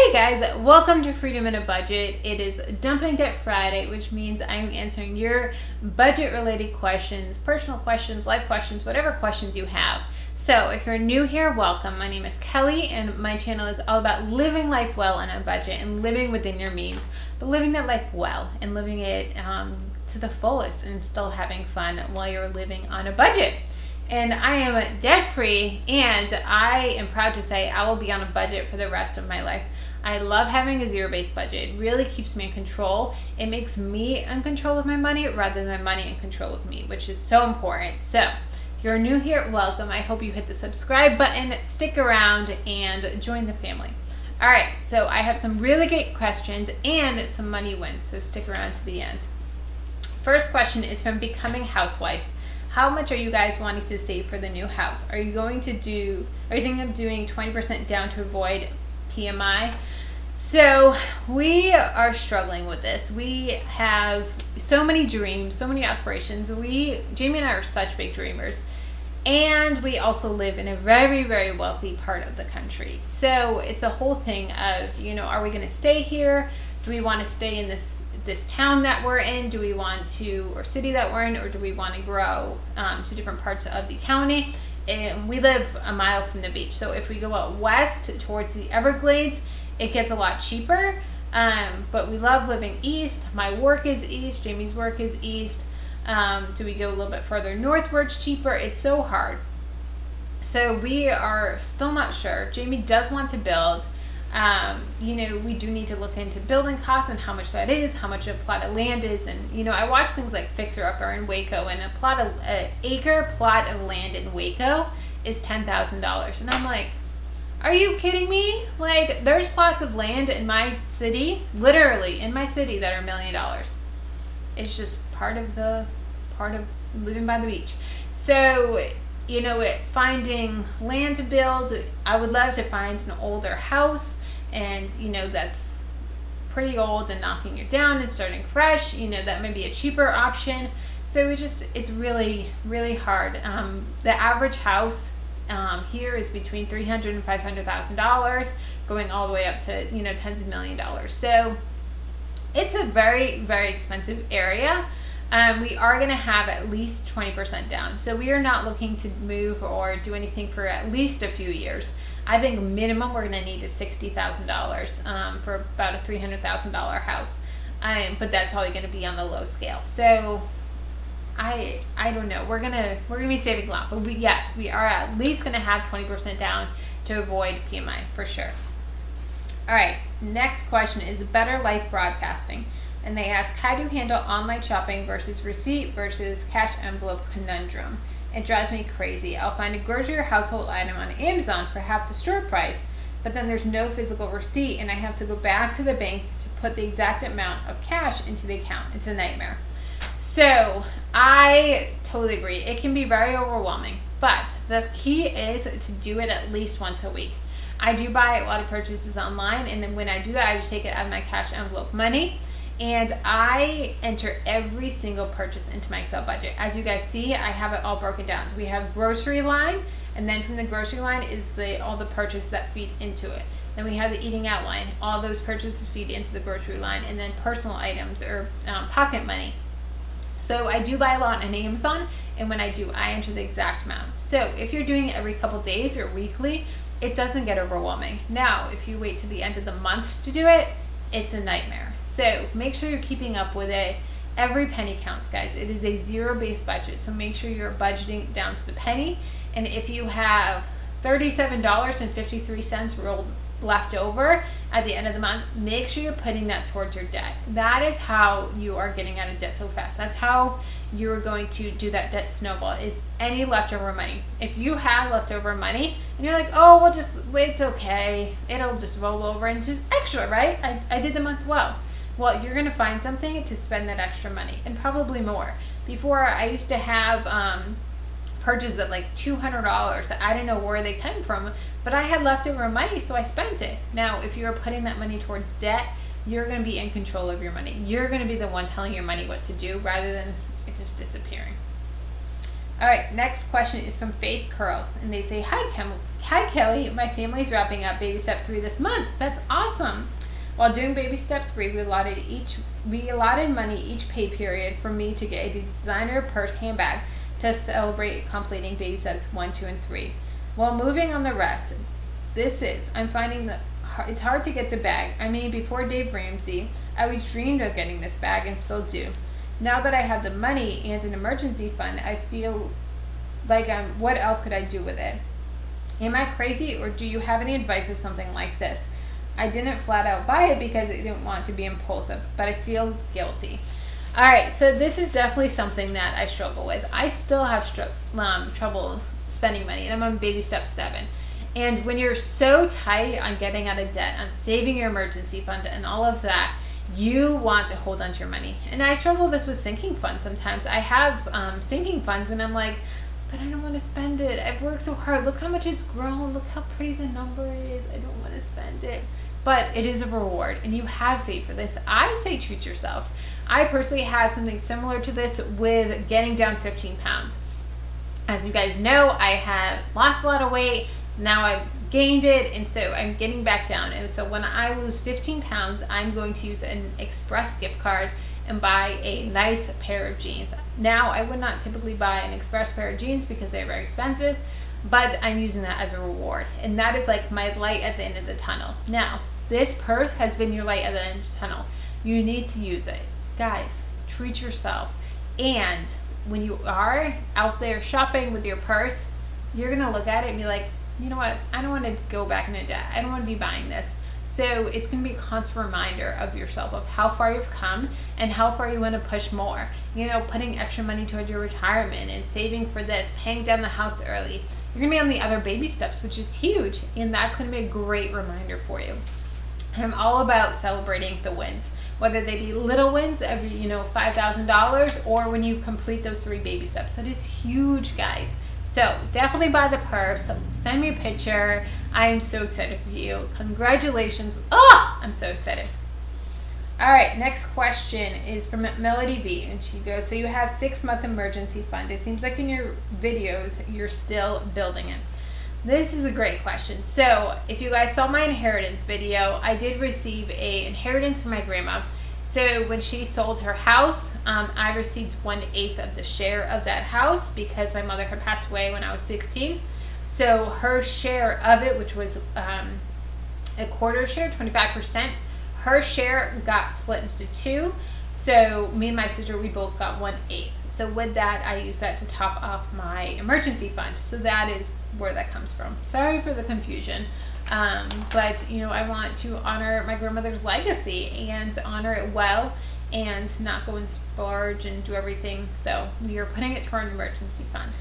Hey guys, welcome to Freedom in a Budget. It is Dumping Debt Friday, which means I'm answering your budget related questions, personal questions, life questions, whatever questions you have. So if you're new here, welcome. My name is Kelly and my channel is all about living life well on a budget and living within your means, but living that life well and living it to the fullest and still having fun while you're living on a budget. And I am debt free, and I am proud to say I will be on a budget for the rest of my life. I love having a zero-based budget. It really keeps me in control. It makes me in control of my money rather than my money in control of me, which is so important. So if you're new here, welcome. I hope you hit the subscribe button, stick around, and join the family. All right, so I have some really great questions and some money wins, so stick around to the end. First question is from Becoming Housewife. How much are you guys wanting to save for the new house? Are you thinking of doing 20% down to avoid PMI? So we are struggling with this. We have so many dreams, so many aspirations. Jamie and I are such big dreamers. And we also live in a very, very wealthy part of the country. So it's a whole thing of, are we going to stay here? Do we want to stay in this town that we're in? Do we want to, or city that we're in, or do we want to grow to different parts of the county? And we live a mile from the beach, so if we go out west towards the Everglades, it gets a lot cheaper, but we love living east. My work is east, Jamie's work is east. Do we go a little bit further northwards cheaper? It's so hard. So we are still not sure. Jamie does want to build. We do need to look into building costs and how much that is, how much a plot of land is, and I watch things like Fixer Upper in Waco, and an acre plot of land in Waco is $10,000, and I'm like, are you kidding me? Like, there's plots of land in my city, literally in my city, that are $1 million. It's just part of living by the beach. So finding land to build, I would love to find an older house, and that's pretty old and knocking it down and starting fresh. That may be a cheaper option. So it's really, really hard. The average house here is between $300,000 and $500,000, going all the way up to tens of $millions. So it's a very, very expensive area. We are going to have at least 20% down. So we are not looking to move or do anything for at least a few years. I think minimum we're going to need is $60,000 for about a $300,000 house. But that's probably going to be on the low scale. So I don't know. We're gonna be saving a lot. But we are at least going to have 20% down to avoid PMI for sure. All right. Next question is Better Life Broadcasting. And they ask, how do you handle online shopping versus receipt versus cash envelope conundrum? It drives me crazy. I'll find a grocery or household item on Amazon for half the store price, but then there's no physical receipt, and I have to go back to the bank to put the exact amount of cash into the account. It's a nightmare. So I totally agree. It can be very overwhelming, but the key is to do it at least once a week. I do buy a lot of purchases online, and then when I do that, I just take it out of my cash envelope money. And I enter every single purchase into my Excel budget. As you guys see, I have it all broken down. So we have grocery line, and then from the grocery line is all the purchases that feed into it. Then we have the eating out line. All those purchases feed into the grocery line, and then personal items or pocket money. So I do buy a lot on Amazon, and when I do, I enter the exact amount. So if you're doing it every couple days or weekly, it doesn't get overwhelming. Now, if you wait to the end of the month to do it, it's a nightmare. So make sure you're keeping up with it. Every penny counts, guys. It is a zero-based budget, so make sure you're budgeting down to the penny. And if you have $37.53 left over at the end of the month, make sure you're putting that towards your debt. That is how you are getting out of debt so fast. That's how you're going to do that debt snowball, is any leftover money. If you have leftover money and you're like, oh, well, it's okay, it'll just roll over and just extra, right? I did the month well. Well, you're going to find something to spend that extra money, and probably more. Before, I used to have purchases of like $200 that I didn't know where they came from, but I had leftover money, so I spent it. Now, if you're putting that money towards debt, you're going to be in control of your money. You're going to be the one telling your money what to do rather than it just disappearing. All right, next question is from faithscurls, and they say, Hi Kelly, my family's wrapping up baby step 3 this month. That's awesome. While doing baby step 3, we allotted money each pay period for me to get a designer purse handbag to celebrate completing baby steps 1, 2, and 3. While moving on the rest, I'm finding that it's hard to get the bag. I mean, before Dave Ramsey, I always dreamed of getting this bag and still do. Now that I have the money and an emergency fund, I feel like what else could I do with it? Am I crazy, or do you have any advice of something like this? I didn't flat out buy it because I didn't want to be impulsive, but I feel guilty. All right, so this is definitely something that I struggle with. I still have trouble spending money, and I'm on baby step 7. And when you're so tight on getting out of debt, on saving your emergency fund and all of that, you want to hold on to your money. And I struggle with this with sinking funds sometimes. I have sinking funds, and I'm like, but I don't want to spend it. I've worked so hard. Look how much it's grown. Look how pretty the number is. I don't want to spend it. But it is a reward, and you have saved for this. I say treat yourself. I personally have something similar to this with getting down 15 pounds. As you guys know, I have lost a lot of weight. Now I've gained it, and so I'm getting back down. And so when I lose 15 pounds, I'm going to use an express gift card and buy a nice pair of jeans. Now, I would not typically buy an express pair of jeans because they're very expensive, but I'm using that as a reward. And that is like my light at the end of the tunnel. Now, this purse has been your light at the end of the tunnel. You need to use it. Guys, treat yourself. And when you are out there shopping with your purse, you're gonna look at it and be like, you know what, I don't want to go back into debt. I don't want to be buying this. So it's going to be a constant reminder of yourself of how far you've come and how far you want to push more. You know, putting extra money towards your retirement and saving for this, paying down the house early. You're going to be on the other baby steps, which is huge. And that's going to be a great reminder for you. I'm all about celebrating the wins, whether they be little wins of, $5,000, or when you complete those 3 baby steps. That is huge, guys. So definitely buy the purse. Send me a picture. I'm so excited for you. Congratulations. Oh, I'm so excited. All right, next question is from Melodie V, and she goes, so you have 6-month emergency fund. It seems like in your videos, you're still building it. This is a great question. So if you guys saw my inheritance video, I did receive an inheritance from my grandma. So when she sold her house, I received 1/8 of the share of that house because my mother had passed away when I was 16. So her share of it, which was a quarter share, 25%, her share got split into 2. So me and my sister, we both got 1/8. So with that, I use that to top off my emergency fund. So that is where that comes from. Sorry for the confusion. But I want to honor my grandmother's legacy and honor it well and not go and splurge and do everything. So we are putting it to our emergency fund.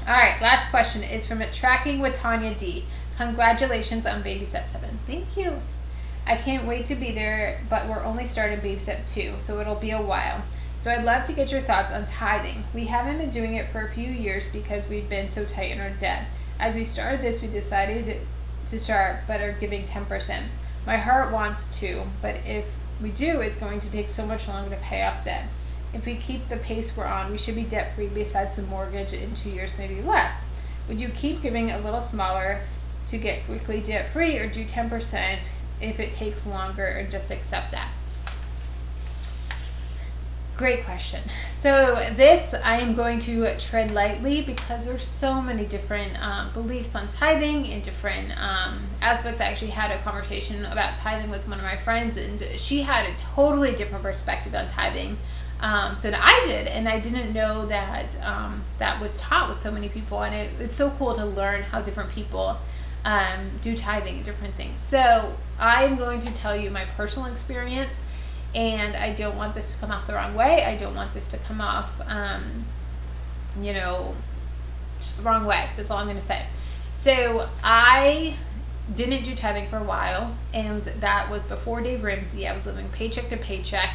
All right, last question is from Tracking with Tanya D. Congratulations on baby step 7. Thank you. I can't wait to be there, but we're only starting baby step 2, so it'll be a while. So I'd love to get your thoughts on tithing. We haven't been doing it for a few years because we've been so tight in our debt. As we started this, we decided to start, but are giving 10%. My heart wants to, but if we do, it's going to take so much longer to pay off debt. If we keep the pace we're on, we should be debt-free besides the mortgage in 2 years, maybe less. Would you keep giving a little smaller to get quickly debt-free, or do 10% if it takes longer, and just accept that? Great question. So this, I am going to tread lightly because there's so many different beliefs on tithing and different aspects. I actually had a conversation about tithing with one of my friends, and she had a totally different perspective on tithing than I did, and I didn't know that that was taught with so many people, and it's so cool to learn how different people do tithing and different things. So I'm going to tell you my personal experience, and I don't want this to come off the wrong way. I don't want this to come off, just the wrong way. That's all I'm going to say. So I didn't do tithing for a while, and that was before Dave Ramsey. I was living paycheck to paycheck,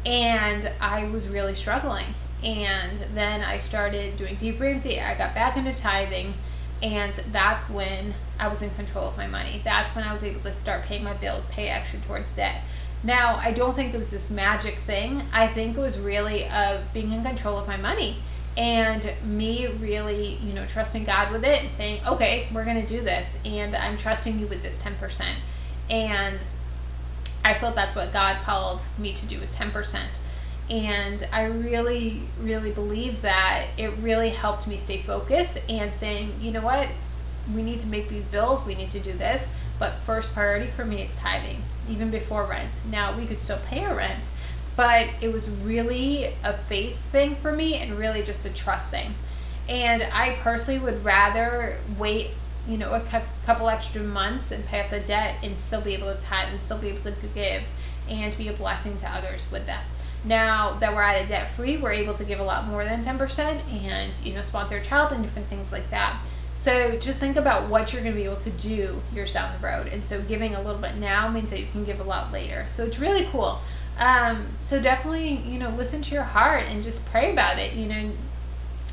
and I was really struggling. And then I started doing Dave Ramsey. I got back into tithing, and that's when I was in control of my money. That's when I was able to start paying my bills, pay extra towards debt. Now, I don't think it was this magic thing. I think it was really being in control of my money and me really, you know, trusting God with it and saying, okay, we're going to do this, and I'm trusting you with this 10%. And I felt that's what God called me to do, is 10%. And I really, really believe that it really helped me stay focused and saying, you know what, we need to make these bills, we need to do this, but first priority for me is tithing, even before rent. Now, we could still pay our rent, but it was really a faith thing for me and really just a trust thing. And I personally would rather wait, you know, a couple extra months and pay off the debt and still be able to tithe and still be able to give and be a blessing to others with that. Now that we're at a debt free, we're able to give a lot more than 10% and, you know, sponsor a child and different things like that. So just think about what you're going to be able to do years down the road. And so giving a little bit now means that you can give a lot later. So it's really cool. So definitely, you know, listen to your heart and just pray about it, you know,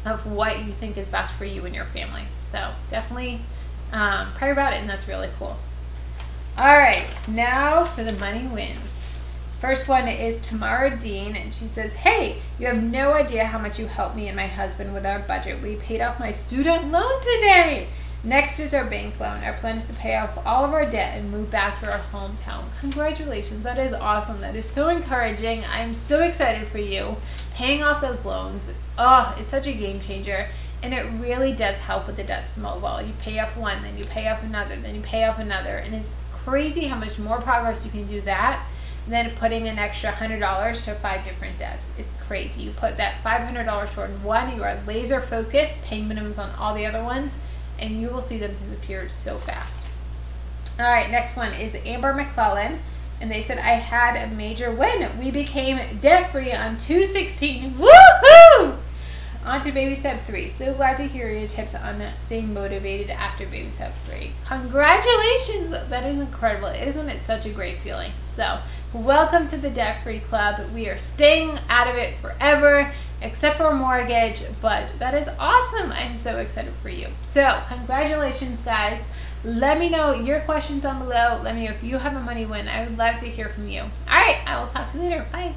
of what you think is best for you and your family. So definitely pray about it, and that's really cool. All right, now for the money wins. First one is Tamara Dean, and she says, hey, you have no idea how much you helped me and my husband with our budget. We paid off my student loan today. Next is our bank loan. Our plan is to pay off all of our debt and move back to our hometown. Congratulations. That is awesome. That is so encouraging. I'm so excited for you. Paying off those loans, oh, it's such a game changer. And it really does help with the debt snowball. You pay off one, then you pay off another, then you pay off another. And it's crazy how much more progress you can do that than putting an extra $100 to 5 different debts. It's crazy. You put that $500 toward one, you are laser focused, paying minimums on all the other ones, and you will see them disappear so fast. All right, next one is Amber McClellan, and they said, I had a major win. We became debt-free on 2/16. Woohoo! On to baby step 3. So glad to hear your tips on staying motivated after baby step 3. Congratulations! That is incredible. Isn't it such a great feeling? So, welcome to the debt-free club. We are staying out of it forever, except for a mortgage, but that is awesome. I'm so excited for you. So, congratulations, guys. Let me know your questions down below. Let me know if you have a money win. I would love to hear from you. All right, I will talk to you later. Bye.